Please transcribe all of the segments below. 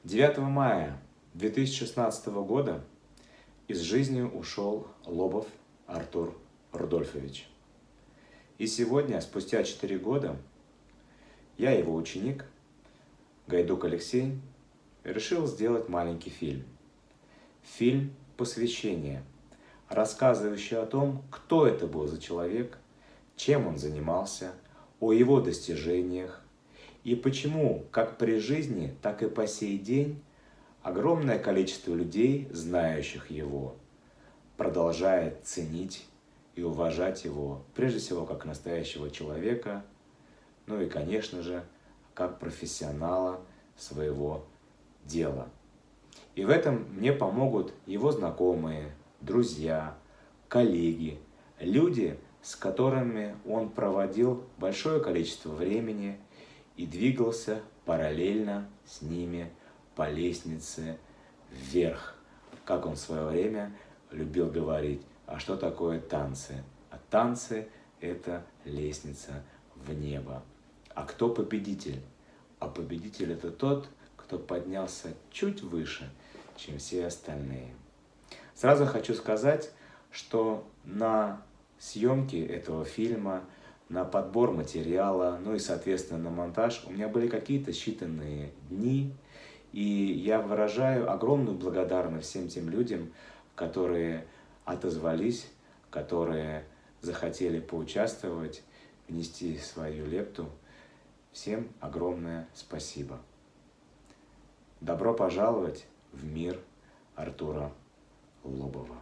9 мая 2016 года из жизни ушел Лобов Артур Рудольфович. И сегодня, спустя 4 года, я, его ученик, Гайдук Алексей, решил сделать маленький фильм. Фильм посвящения, рассказывающий о том, кто это был за человек, чем он занимался, о его достижениях, и почему, как при жизни, так и по сей день, огромное количество людей, знающих его, продолжает ценить и уважать его, прежде всего, как настоящего человека, ну и, конечно же, как профессионала своего дела. И в этом мне помогут его знакомые, друзья, коллеги, люди, с которыми он проводил большое количество времени и двигался параллельно с ними по лестнице вверх. Как он в свое время любил говорить, а что такое танцы? А танцы – это лестница в небо. А кто победитель? А победитель – это тот, кто поднялся чуть выше, чем все остальные. Сразу хочу сказать, что на съемки этого фильма, на подбор материала, ну и, соответственно, на монтаж у меня были какие-то считанные дни, и я выражаю огромную благодарность всем тем людям, которые отозвались, которые захотели поучаствовать, внести свою лепту. Всем огромное спасибо. Добро пожаловать в мир Артура Лобова.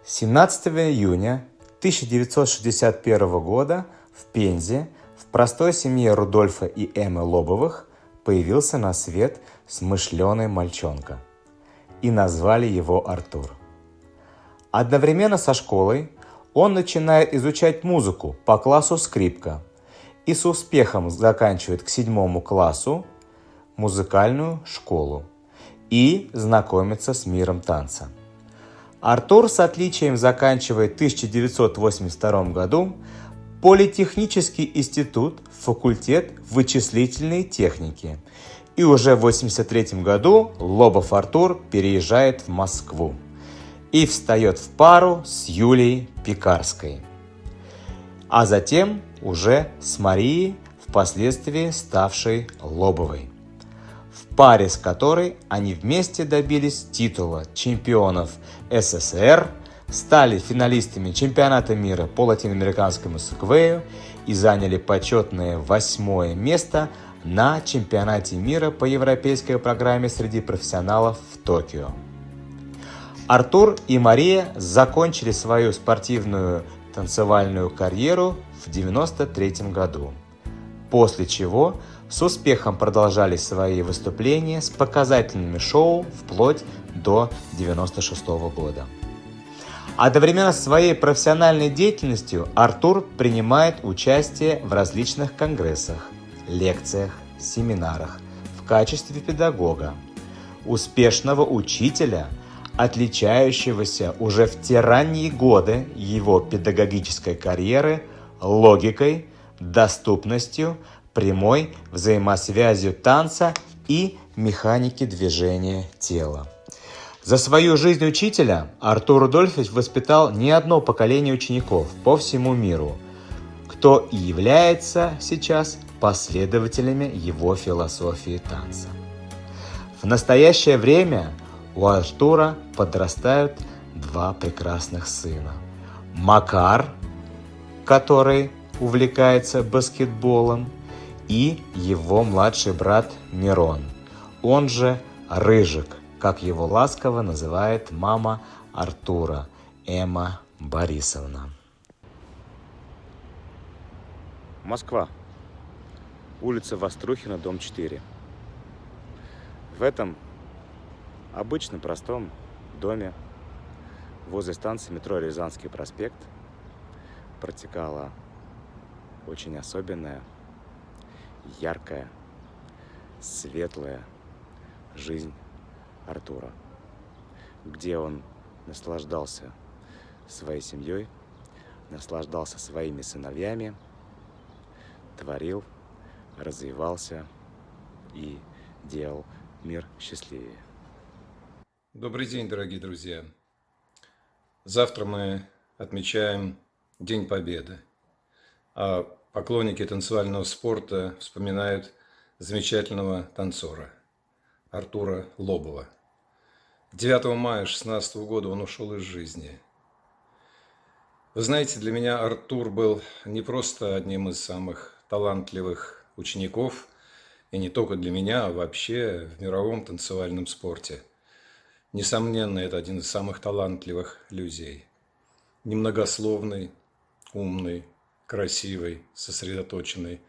«17 июня 1961 года в Пензе в простой семье Рудольфа и Эммы Лобовых появился на свет смышленый мальчонка. И назвали его Артур. Одновременно со школой он начинает изучать музыку по классу скрипка и с успехом заканчивает к 7 классу музыкальную школу и знакомится с миром танца. Артур с отличием заканчивает в 1982 году Политехнический институт, факультет вычислительной техники. И уже в 1983 году Лобов Артур переезжает в Москву и встает в пару с Юлией Пекарской. А затем уже с Марией, впоследствии ставшей Лобовой, в паре с которой они вместе добились титула чемпионов СССР, стали финалистами чемпионата мира по латиноамериканскому сегвею и заняли почетное 8 место на чемпионате мира по европейской программе среди профессионалов в Токио. Артур и Мария закончили свою спортивную танцевальную карьеру в 1993 году, после чего с успехом продолжали свои выступления с показательными шоу вплоть до 1996 года. Одновременно с своей профессиональной деятельностью Артур принимает участие в различных конгрессах, лекциях, семинарах в качестве педагога, успешного учителя, отличающегося уже в те ранние годы его педагогической карьеры логикой, доступностью, прямой взаимосвязью танца и механики движения тела. За свою жизнь учителя Артур Рудольфович воспитал не одно поколение учеников по всему миру, кто и является сейчас последователями его философии танца. В настоящее время у Артура подрастают 2 прекрасных сына. Макар, который увлекается баскетболом, и его младший брат Мирон, он же Рыжик, как его ласково называет мама Артура, Эмма Борисовна. Москва. улица Вострухина, дом 4. В этом обычном простом доме возле станции метро Рязанский проспект протекала очень особенная, яркая, светлая жизнь Артура, где он наслаждался своей семьей, наслаждался своими сыновьями, творил, развивался и делал мир счастливее. Добрый день, дорогие друзья! Завтра мы отмечаем День Победы, а поклонники танцевального спорта вспоминают замечательного танцора Артура Лобова. 9 мая 2016 года он ушел из жизни. Вы знаете, для меня Артур был не просто одним из самых талантливых учеников, и не только для меня, а вообще в мировом танцевальном спорте. Несомненно, это один из самых талантливых людей. Немногословный, умный, красивый, сосредоточенный,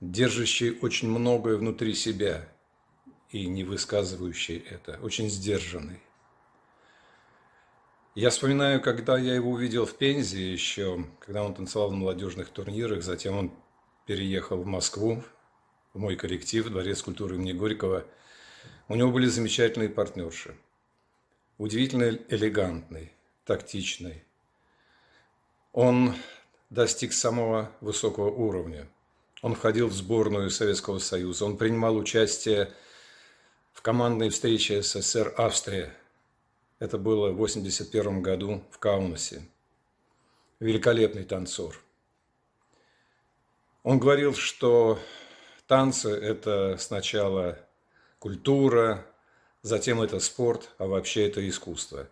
держащий очень многое внутри себя и не высказывающий это, очень сдержанный. Я вспоминаю, когда я его увидел в Пензе еще, когда он танцевал на молодежных турнирах, затем он переехал в Москву, в мой коллектив, Дворец культуры имени Горького. У него были замечательные партнерши, удивительно элегантный, тактичный. Он достиг самого высокого уровня. Он входил в сборную Советского Союза, он принимал участие в командной встрече СССР-Австрия. Это было в 1981 году в Каунасе. Великолепный танцор. Он говорил, что танцы – это сначала культура, затем это спорт, а вообще это искусство.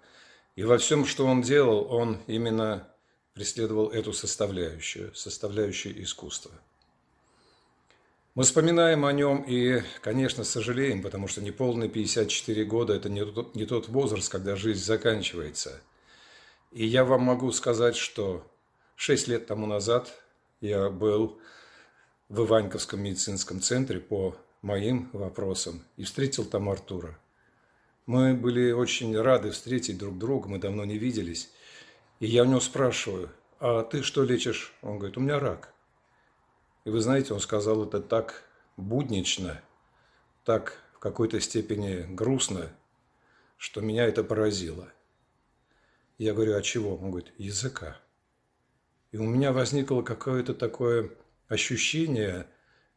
И во всем, что он делал, он именно преследовал эту составляющую искусства. Мы вспоминаем о нем и, конечно, сожалеем, потому что неполные 54 года – это не тот возраст, когда жизнь заканчивается. И я вам могу сказать, что 6 лет тому назад я был в Иваньковском медицинском центре по моим вопросам и встретил там Артура. Мы были очень рады встретить друг друга, мы давно не виделись. И я у него спрашиваю: а ты что лечишь? Он говорит: у меня рак. И вы знаете, он сказал это так буднично, так в какой-то степени грустно, что меня это поразило. Я говорю: а чего? Он говорит: языка. И у меня возникло какое-то такое ощущение,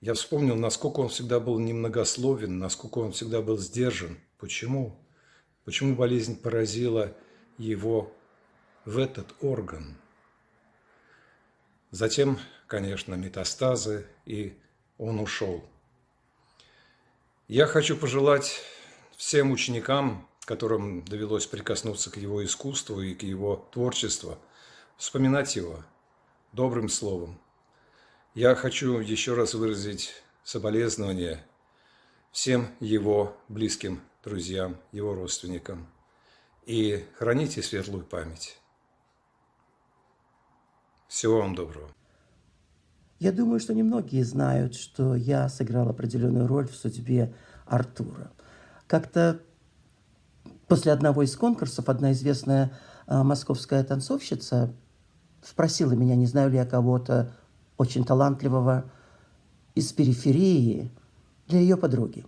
я вспомнил, насколько он всегда был немногословен, насколько он всегда был сдержан. Почему? Почему болезнь поразила его в этот орган? Затем, конечно, метастазы, и он ушел. Я хочу пожелать всем ученикам, которым довелось прикоснуться к его искусству и к его творчеству, вспоминать его добрым словом. Я хочу еще раз выразить соболезнования всем его близким друзьям, его родственникам. И храните светлую память. Всего вам доброго. Я думаю, что немногие знают, что я сыграл определенную роль в судьбе Артура. Как-то после одного из конкурсов одна известная московская танцовщица спросила меня, не знаю ли я кого-то очень талантливого из периферии для ее подруги.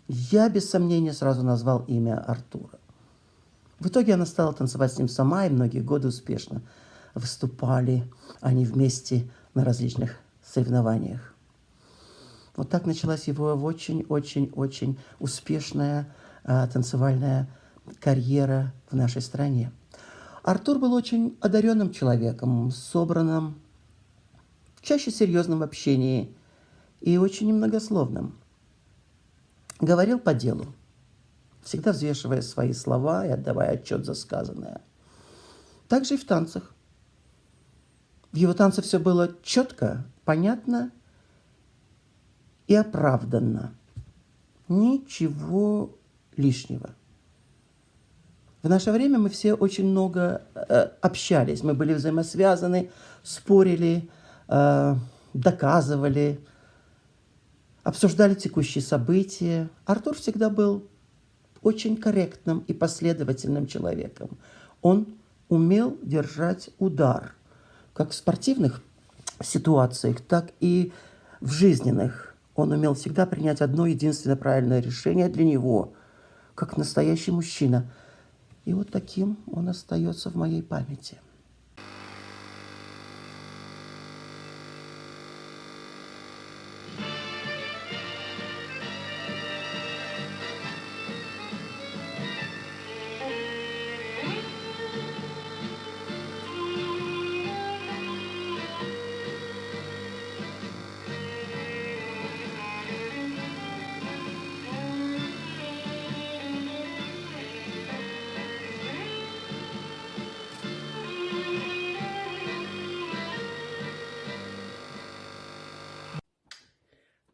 Я без сомнения сразу назвал имя Артура. В итоге она стала танцевать с ним сама, и многие годы успешно выступали они вместе на различных соревнованиях. Вот так началась его очень-очень-очень успешная танцевальная карьера в нашей стране. Артур был очень одаренным человеком, собранным, чаще серьезным в общении и очень немногословным. Говорил по делу, всегда взвешивая свои слова и отдавая отчет за сказанное. Также и в танцах. В его танце все было четко, понятно и оправданно. Ничего лишнего. В наше время мы все очень много общались, мы были взаимосвязаны, спорили, доказывали обсуждали текущие события. Артур всегда был очень корректным и последовательным человеком. Он умел держать удар, как в спортивных ситуациях, так и в жизненных. Он умел всегда принять одно единственное правильное решение для него, как настоящий мужчина. И вот таким он остается в моей памяти.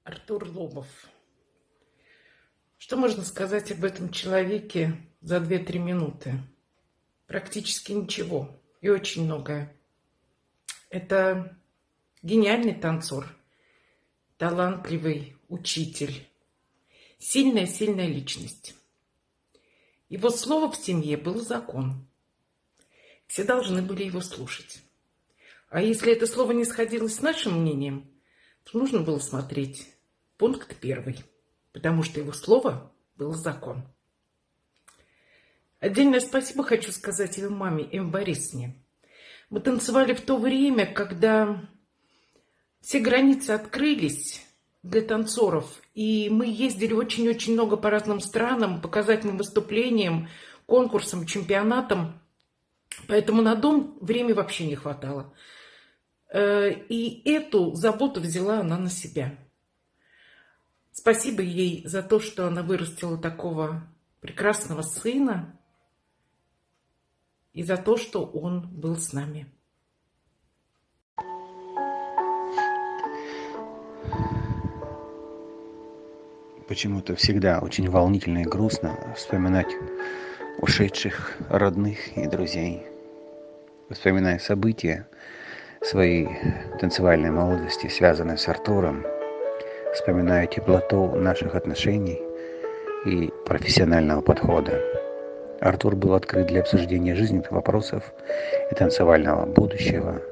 Артур Лобов. Что можно сказать об этом человеке за 2-3 минуты? Практически ничего и очень многое. Это гениальный танцор, талантливый учитель, сильная личность. Его слово в семье был закон. Все должны были его слушать. А если это слово не сходилось с нашим мнением, то нужно было смотреть пункт 1, потому что его слово был закон. Отдельное спасибо хочу сказать его маме, М. Борисовне. Мы танцевали в то время, когда все границы открылись для танцоров, и мы ездили очень-очень много по разным странам, показательным выступлениям, конкурсам, чемпионатам. Поэтому на дом времени вообще не хватало. И эту заботу взяла она на себя. Спасибо ей за то, что она вырастила такого прекрасного сына, и за то, что он был с нами. Почему-то всегда очень волнительно и грустно вспоминать ушедших родных и друзей. Вспоминая события своей танцевальной молодости, связанные с Артуром, вспоминая теплоту наших отношений и профессионального подхода. Артур был открыт для обсуждения жизненных вопросов и танцевального будущего,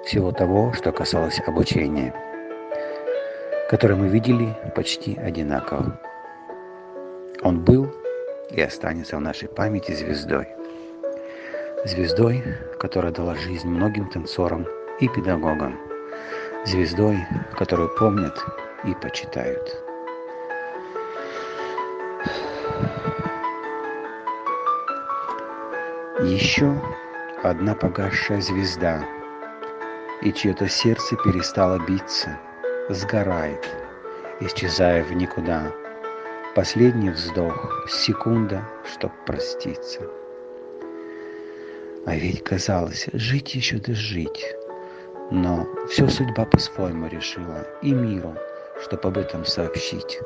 всего того, что касалось обучения, которое мы видели почти одинаково. Он был и останется в нашей памяти звездой. Звездой, которая дала жизнь многим танцорам и педагогам. Звездой, которую помнят и почитают. Еще одна погасшая звезда, и чье-то сердце перестало биться, сгорает, исчезая в никуда. Последний вздох, секунда, чтоб проститься. А ведь казалось, жить еще да жить. Но все судьба по-своему решила, и миру, чтоб об этом сообщить.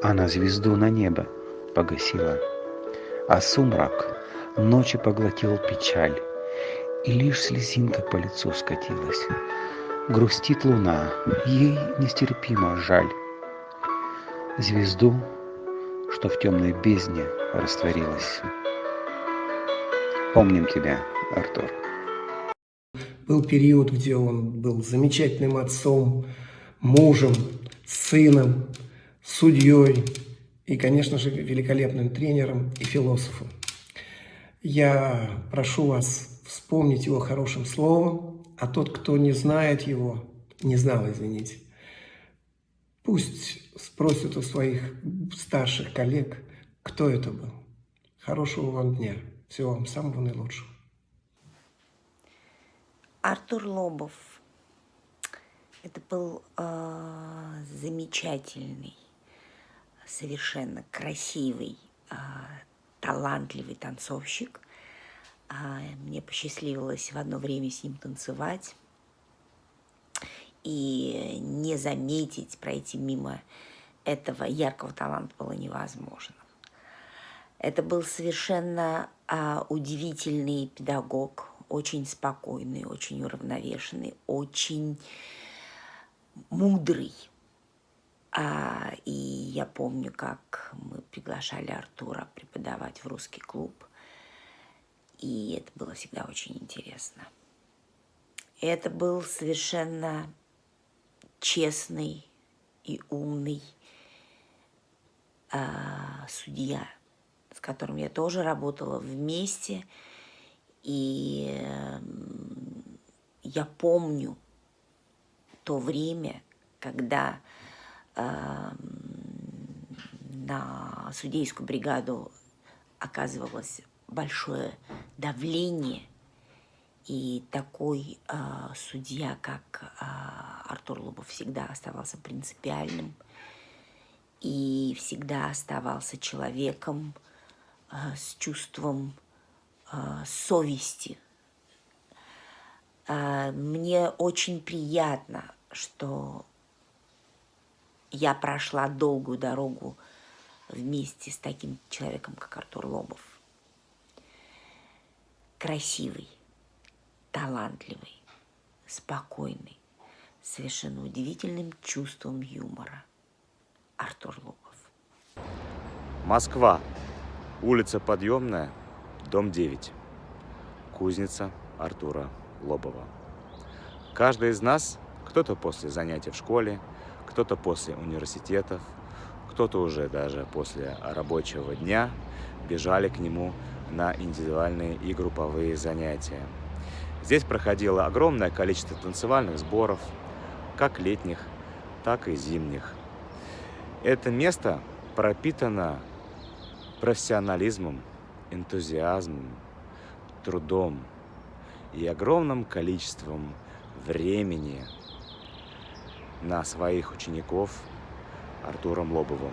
Она звезду на небо погасила, а сумрак ночи поглотил печаль, и лишь слезинка по лицу скатилась. Грустит луна, ей нестерпимо жаль звезду, что в темной бездне растворилась. Помним тебя, Артур. Был период, где он был замечательным отцом, мужем, сыном, судьей и, конечно же, великолепным тренером и философом. Я прошу вас вспомнить его хорошим словом, а тот, кто не знает его, не знал, извините, пусть спросят у своих старших коллег, кто это был. Хорошего вам дня. Всего вам самого наилучшего. Артур Лобов. Это был замечательный, совершенно красивый, талантливый танцовщик. Мне посчастливилось в одно время с ним танцевать. И не заметить, пройти мимо этого яркого таланта было невозможно. Это был совершенно удивительный педагог, очень спокойный, очень уравновешенный, очень мудрый. И я помню, как мы приглашали Артура преподавать в русский клуб. И это было всегда очень интересно. Это был совершенно честный и умный судья, с которым я тоже работала вместе. И я помню то время, когда на судейскую бригаду оказывалось большое давление, и такой судья, как Артур Лобов, всегда оставался принципиальным и всегда оставался человеком с чувством совести. Мне очень приятно, что я прошла долгую дорогу вместе с таким человеком, как Артур Лобов. Красивый, талантливый, спокойный, с совершенно удивительным чувством юмора. Артур Лобов. Москва. Улица Подъемная, дом 9. Кузница Артура Лобова. Каждый из нас, кто-то после занятий в школе, кто-то после университетов, кто-то уже даже после рабочего дня бежали к нему на индивидуальные и групповые занятия. Здесь проходило огромное количество танцевальных сборов, как летних, так и зимних. Это место пропитано профессионализмом, энтузиазмом, трудом и огромным количеством времени на своих учеников Артуром Лобовым.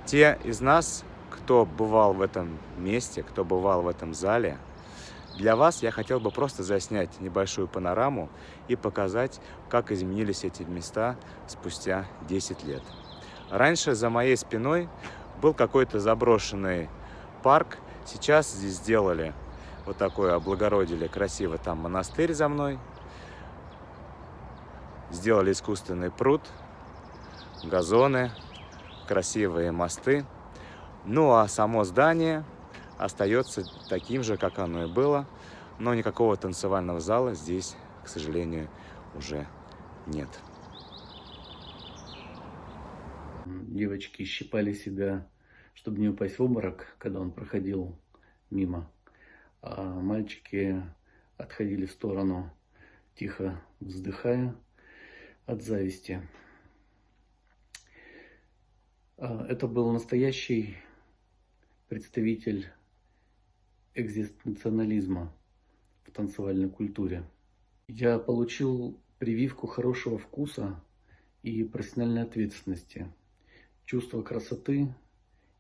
Те из нас, кто бывал в этом месте, кто бывал в этом зале, для вас я хотел бы просто заснять небольшую панораму и показать, как изменились эти места спустя 10 лет. Раньше за моей спиной был какой-то заброшенный парк. Сейчас здесь сделали вот такое, облагородили красиво там монастырь за мной. Сделали искусственный пруд, газоны, красивые мосты. Ну а само здание остается таким же, как оно и было, но никакого танцевального зала здесь, к сожалению, уже нет. Девочки щипали себя, чтобы не упасть в обморок, когда он проходил мимо, а мальчики отходили в сторону, тихо вздыхая от зависти. Это был настоящий представитель экзистенциализма в танцевальной культуре. Я получил прививку хорошего вкуса и профессиональной ответственности, чувство красоты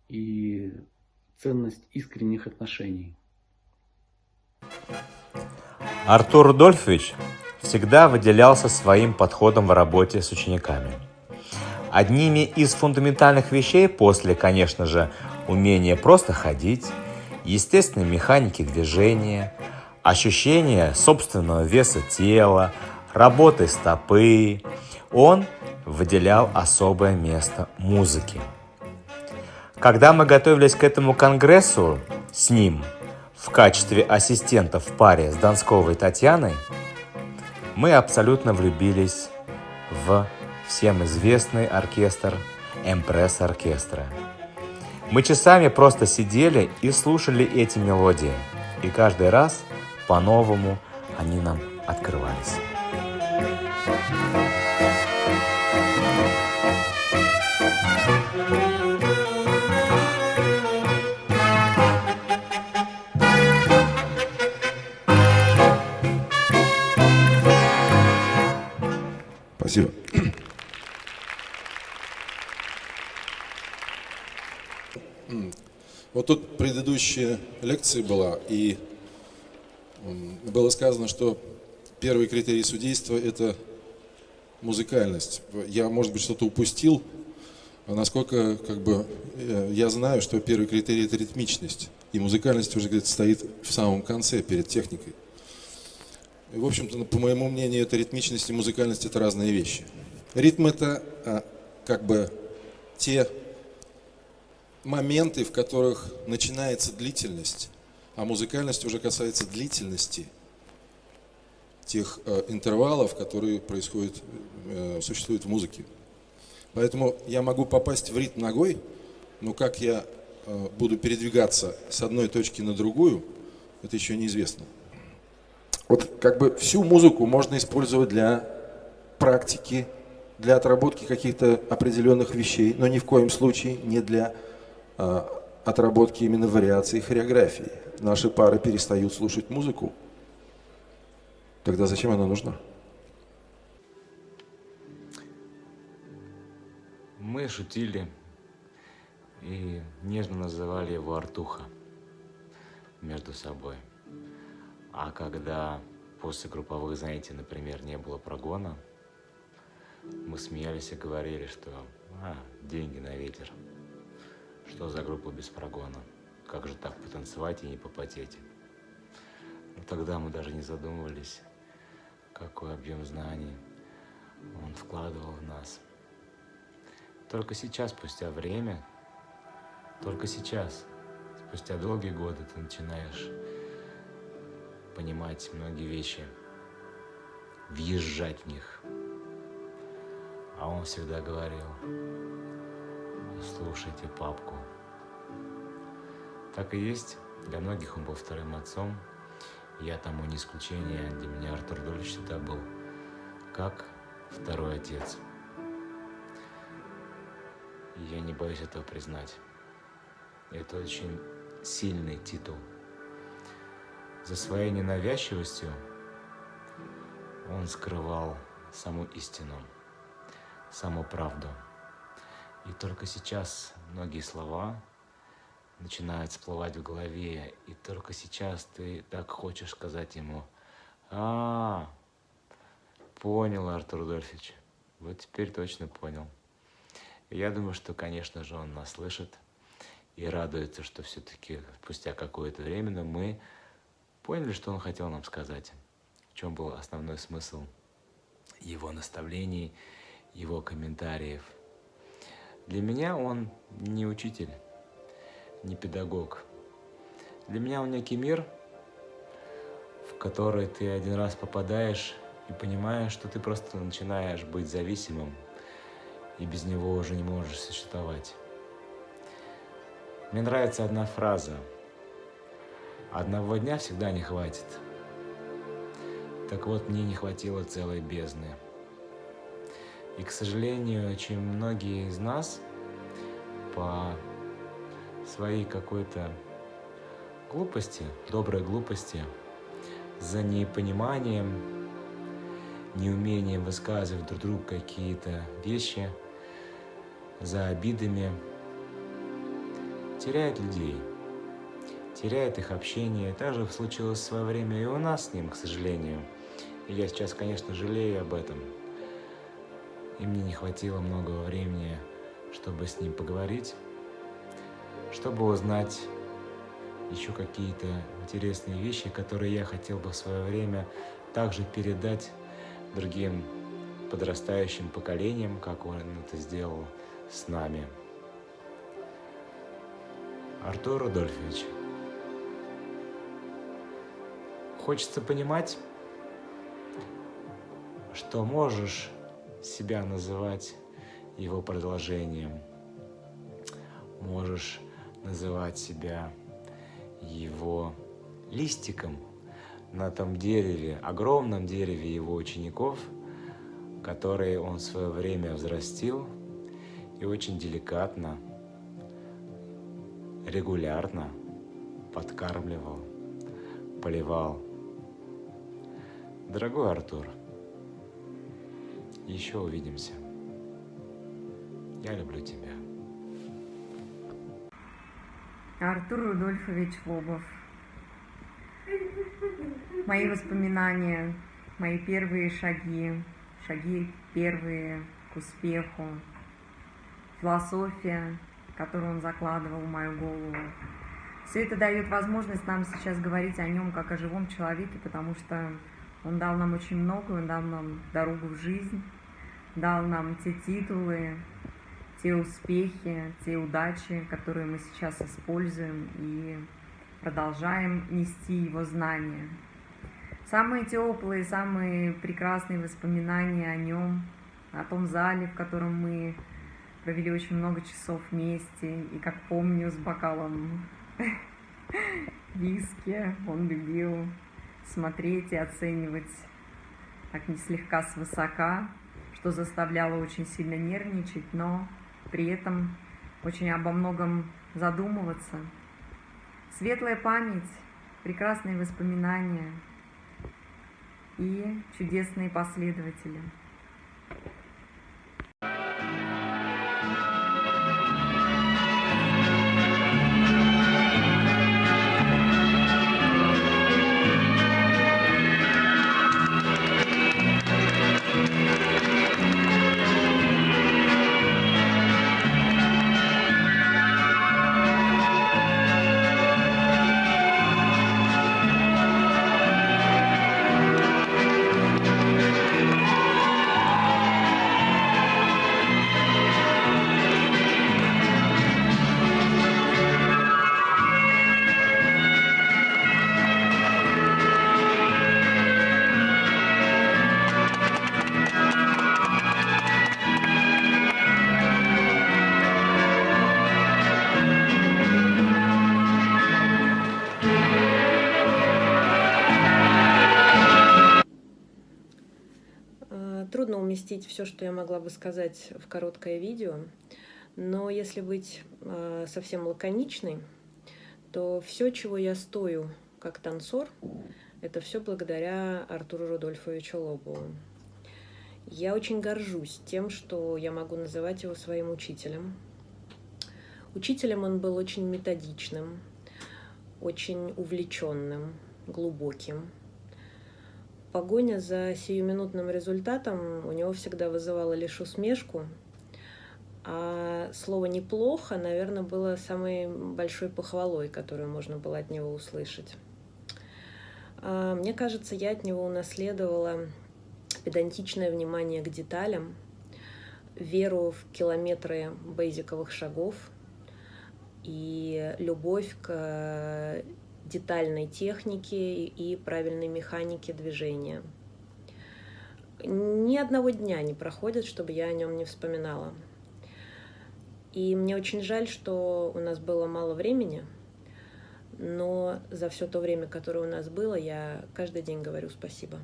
и ценность искренних отношений. Артур Рудольфович всегда выделялся своим подходом в работе с учениками. Одними из фундаментальных вещей после, конечно же, умения просто ходить, естественной механики движения, ощущения собственного веса тела, работы стопы, он выделял особое место музыке. Когда мы готовились к этому конгрессу с ним в качестве ассистента в паре с Донсковой Татьяной, мы абсолютно влюбились в всем известный оркестр «Эмпресс Оркестра». Мы часами просто сидели и слушали эти мелодии, и каждый раз по-новому они нам открывались. Спасибо. Вот тут предыдущая лекция была, и было сказано, что первый критерий судейства – это музыкальность. Я, может быть, что-то упустил, а насколько я знаю, что первый критерий – это ритмичность, и музыкальность уже где-то стоит в самом конце, перед техникой. И, в общем-то, по моему мнению, это ритмичность и музыкальность – это разные вещи. Ритм – это как бы те моменты, в которых начинается длительность, а музыкальность уже касается длительности тех интервалов, которые существуют в музыке. Поэтому я могу попасть в ритм ногой, но как я буду передвигаться с одной точки на другую, это еще неизвестно. Вот как бы всю музыку можно использовать для практики, для отработки каких-то определенных вещей, но ни в коем случае не для отработки именно вариаций и хореографии. Наши пары перестают слушать музыку. Тогда зачем она нужна? Мы шутили и нежно называли его Артуха между собой. А когда после групповых занятий, например, не было прогона, мы смеялись и говорили, что деньги на ветер. Что за группа без прогона? Как же так потанцевать и не попотеть? Но тогда мы даже не задумывались, какой объем знаний он вкладывал в нас. Только сейчас, спустя время, только сейчас, спустя долгие годы, ты начинаешь понимать многие вещи, въезжать в них. А он всегда говорил: слушайте папку. Так и есть. Для многих он был вторым отцом. Я тому не исключение. Для меня Артур Рудольфович всегда был как второй отец. И я не боюсь этого признать. Это очень сильный титул. За своей ненавязчивостью он скрывал саму истину, саму правду. И только сейчас многие слова начинают всплывать в голове, и только сейчас ты так хочешь сказать ему: понял, Артур Рудольфович, вот теперь точно понял. И я думаю, что, конечно же, он нас слышит и радуется, что все-таки спустя какое-то время мы поняли, что он хотел нам сказать, в чем был основной смысл его наставлений, его комментариев. Для меня он не учитель, не педагог. Для меня он некий мир, в который ты один раз попадаешь и понимаешь, что ты просто начинаешь быть зависимым, и без него уже не можешь существовать. Мне нравится одна фраза: одного дня всегда не хватит. Так вот, мне не хватило целой бездны. И, к сожалению, очень многие из нас по своей какой-то глупости, доброй глупости, за непониманием, неумением высказывать друг другу какие-то вещи, за обидами, теряют людей, теряет их общение. Так же случилось в свое время и у нас с ним, к сожалению. И я сейчас, конечно, жалею об этом. И мне не хватило много времени, чтобы с ним поговорить, чтобы узнать еще какие-то интересные вещи, которые я хотел бы в свое время также передать другим подрастающим поколениям, как он это сделал с нами. Артур Рудольфович, хочется понимать, что можешь себя называть его продолжением, можешь называть себя его листиком на том дереве, огромном дереве его учеников, которые он в свое время взрастил и очень деликатно, регулярно подкармливал, поливал. Дорогой Артур, еще увидимся. Я люблю тебя. Артур Рудольфович Лобов. Мои воспоминания, мои первые шаги первые к успеху, философия, которую он закладывал в мою голову. Все это дает возможность нам сейчас говорить о нем как о живом человеке, потому что он дал нам очень много, он дал нам дорогу в жизнь, дал нам те титулы, те успехи, те удачи, которые мы сейчас используем и продолжаем нести его знания. Самые теплые, самые прекрасные воспоминания о нем, о том зале, в котором мы провели очень много часов вместе. И, как помню, с бокалом виски он любил смотреть и оценивать так не слегка свысока, что заставляло очень сильно нервничать, но при этом очень обо многом задумываться. Светлая память, прекрасные воспоминания и чудесные последователи. Трудно уместить все, что я могла бы сказать в короткое видео, но если быть совсем лаконичной, то все, чего я стою как танцор, это все благодаря Артуру Рудольфовичу Лобову. Я очень горжусь тем, что я могу называть его своим учителем. Учителем он был очень методичным, очень увлеченным, глубоким. Погоня за сиюминутным результатом у него всегда вызывала лишь усмешку, а слово «неплохо», наверное, было самой большой похвалой, которую можно было от него услышать. Мне кажется, я от него унаследовала педантичное внимание к деталям, веру в километры бейзиковых шагов и любовь к детальной технике и правильной механике движения. Ни одного дня не проходит, чтобы я о нем не вспоминала. И мне очень жаль, что у нас было мало времени, но за все то время, которое у нас было, я каждый день говорю спасибо.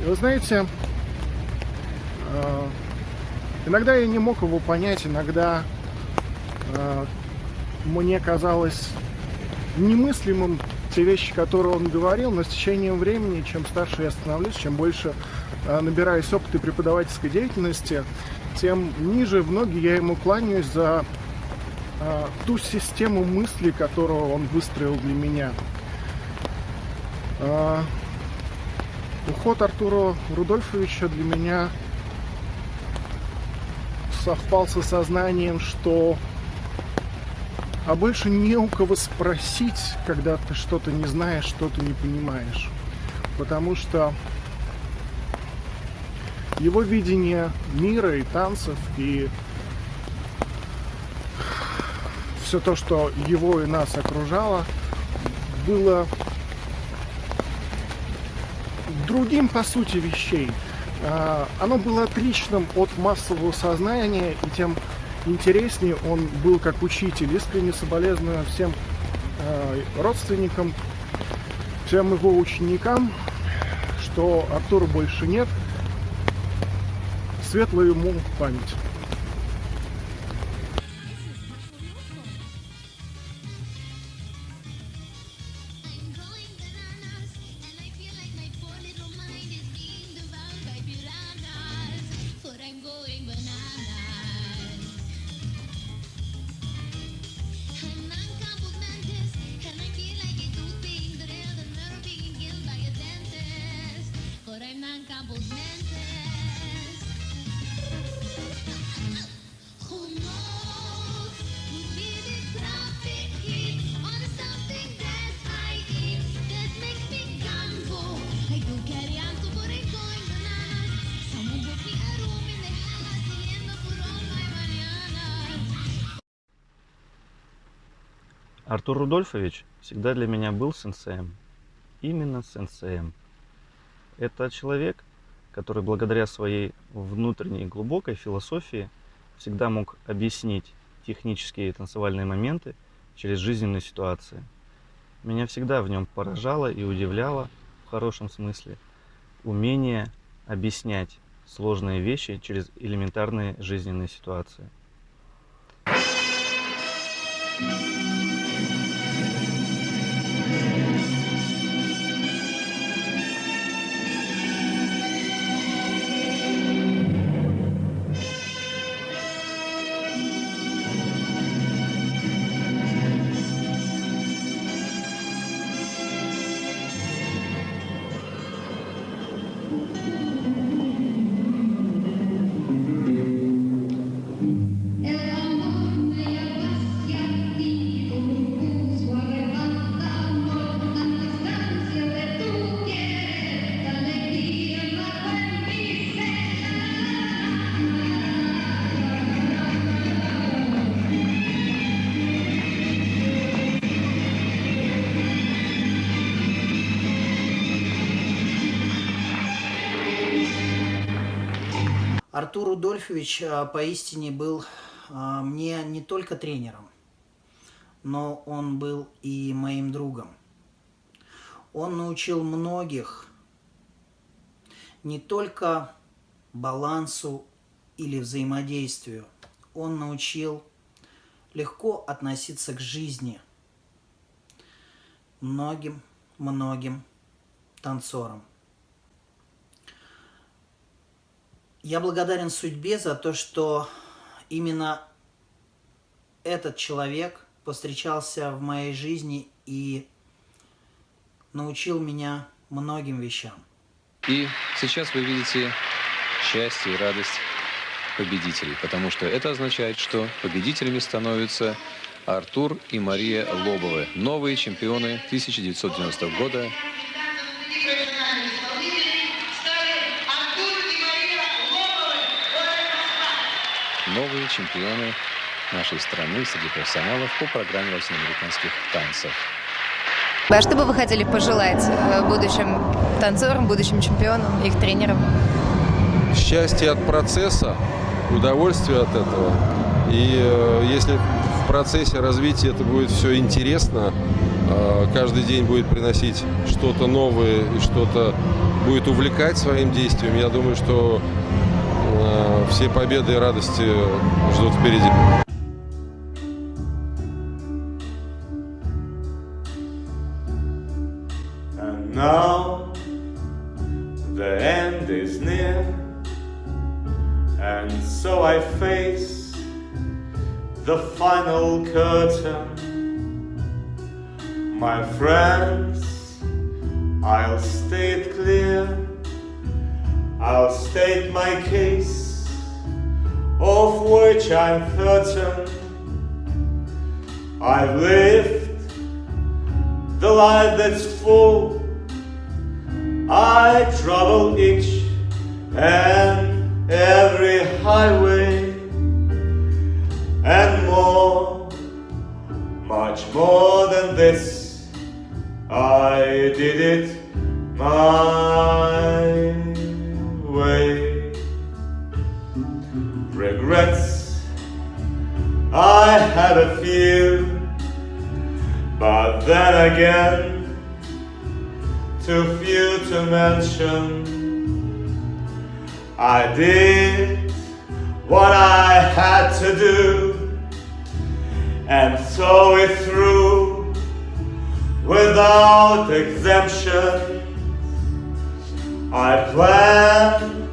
Вы знаете, иногда я не мог его понять, иногда мне казалось немыслимым те вещи, которые он говорил, но с течением времени, чем старше я становлюсь, чем больше набираюсь опыта и преподавательской деятельности, тем ниже в ноги я ему кланяюсь за ту систему мысли, которую он выстроил для меня. Уход Артура Рудольфовича для меня совпал с осознанием, что больше не у кого спросить, когда ты что-то не знаешь, что-то не понимаешь. Потому что его видение мира и танцев, и все то, что его и нас окружало, было другим по сути вещей. Оно было отличным от массового сознания, и тем интереснее он был как учитель. Искренне соболезную всем родственникам, всем его ученикам, что Артура больше нет. Светлая ему память. Артур Рудольфович всегда для меня был сенсеем. Именно сенсеем. Это человек, который благодаря своей внутренней глубокой философии всегда мог объяснить технические танцевальные моменты через жизненные ситуации. Меня всегда в нем поражало и удивляло, в хорошем смысле, умение объяснять сложные вещи через элементарные жизненные ситуации. Артур Рудольфович поистине был мне не только тренером, но он был и моим другом. Он научил многих не только балансу или взаимодействию, он научил легко относиться к жизни многим танцорам. Я благодарен судьбе за то, что именно этот человек повстречался в моей жизни и научил меня многим вещам. И сейчас вы видите счастье и радость победителей, потому что это означает, что победителями становятся Артур и Мария Лобовы, новые чемпионы 1990 года. Новые чемпионы нашей страны среди профессионалов по программе латиноамериканских танцев. А что бы вы хотели пожелать будущим танцорам, будущим чемпионам, их тренерам? Счастье от процесса, удовольствие от этого. И если в процессе развития это будет все интересно, каждый день будет приносить что-то новое и что-то будет увлекать своим действием, я думаю, что все победы и радости ждут впереди. And now the end is near, and so I face the final curtain. My friends, I'll state clear, I'll state my case, of which I'm certain. I've lived the life that's full. I travel each and every highway, and more, much more than this. I did it my way. Regrets, I have a few, but then again, too few to mention. I did what I had to do, and saw it through without exemption. I planned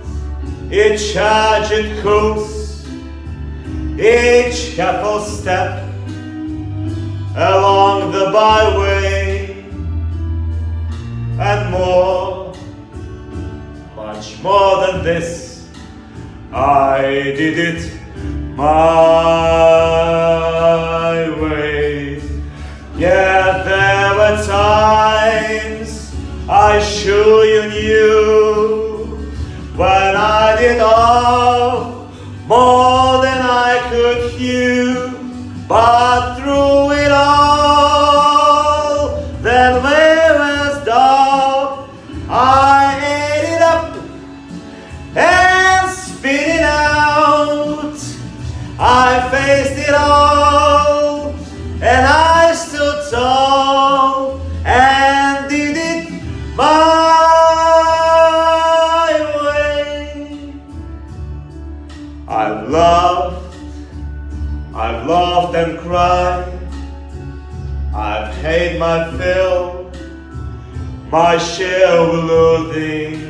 each charged course, each careful step along the byway, and more, much more than this, I did it my way. Yet there were times, I sure you knew, when I did all more than I could hew, but through it all paid my fill, my share of loathing.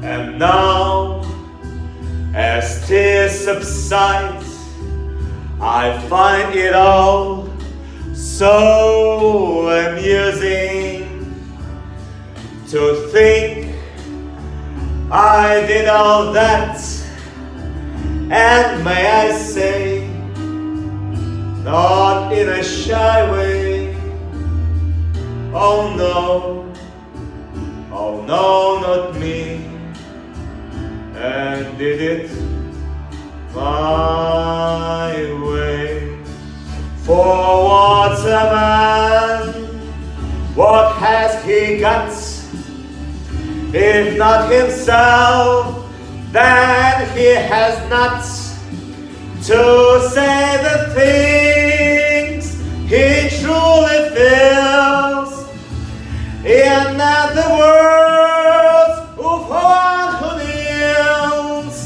And now, as tears subside, I find it all so amusing to think I did all that, and may I say, not in a shy way. Oh no, not me. And did it my way. For what's a man? What has he got? If not himself, then he has not to say the things he truly feels. In the words of one who kneels,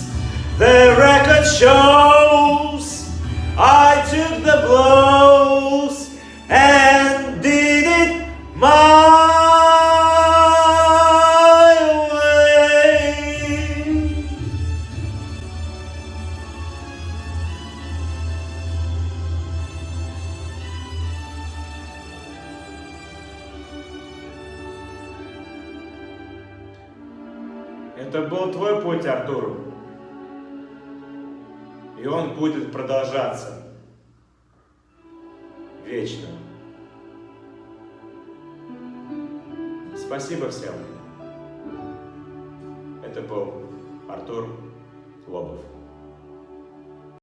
the record shows I took the blows and did it my way. Это был твой путь, Артур. И он будет продолжаться вечно. Спасибо всем. Это был Артур Лобов.